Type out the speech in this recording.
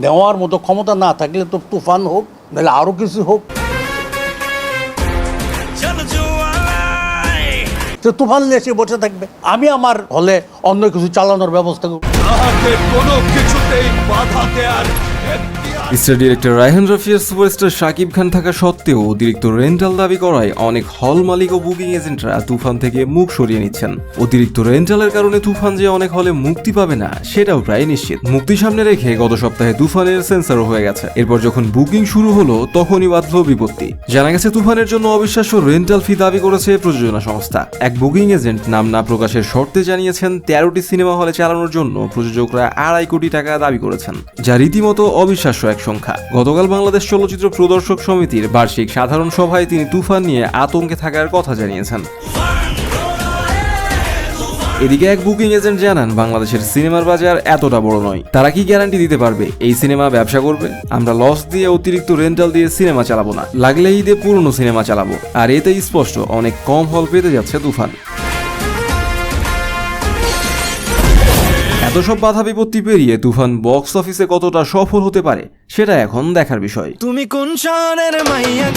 নেওয়ার মতো ক্ষমতা না থাকলে তো তুফান হোক, নাহলে আরো কিছু হোক, তুফান এসে বসে থাকবে। আমি আমার হলে অন্য কিছু চালানোর ব্যবস্থা করব। কোনো কিছুতেই বাধা দেয়ার স্টার ডিরেক্টর রায়হান রাফিয়ার সুপারস্টার শাকিব খান থাকা সত্ত্বেও অতিরিক্ত রেন্টাল দাবি করায় অনেক হল মালিক ও বুকিং এজেন্টরা তুফান থেকে মুখ সরিয়ে নিচ্ছেন। অতিরিক্ত রেন্টালের কারণে তুফান যে অনেক হলে মুক্তি পাবে না সেটাও প্রায় নিশ্চিত। মুক্তি সামনে রেখে গত সপ্তাহে তুফানের সেন্সারও হয়ে গেছে। এরপর যখন বুকিং শুরু হলো তখনই বাধল বিপত্তি। জানা গেছে তুফানের জন্য অবিশ্বাস্য রেন্টাল ফি দাবি করেছে প্রযোজনা সংস্থা। এক বুকিং এজেন্ট নাম না প্রকাশের শর্তে জানিয়েছেন 13টি সিনেমা হলে চালানোর জন্য প্রযোজকরা 2.5 কোটি টাকা দাবি করেছেন, যা রীতিমতো অবিশ্বাস্য এক সংখ্যা। গতকাল বাংলাদেশ চলচ্চিত্র প্রদর্শক সমিতির বার্ষিক সাধারণ সভায় তিনি তুফান নিয়ে আতঙ্কে থাকার কথা জানিয়েছেন। এদিকে এক বুকিং এজেন্ট জানান, বাংলাদেশের সিনেমার বাজার এতটা বড় নয়, তারা কি গ্যারান্টি দিতে পারবে এই সিনেমা ব্যবসা করবে? আমরা লস দিয়ে অতিরিক্ত রেন্টাল দিয়ে সিনেমা চালাবো না, লাগলে ঈদে পুরনো সিনেমা চালাবো। আর এতে স্পষ্ট অনেক কম হল পেতে যাচ্ছে তুফান। এত সব বাধা বিপত্তি পেরিয়ে তুফান বক্স অফিসে কতটা সফল হতে পারে সেটা এখন দেখার বিষয়। তুমি কোন শহরের মাইয়া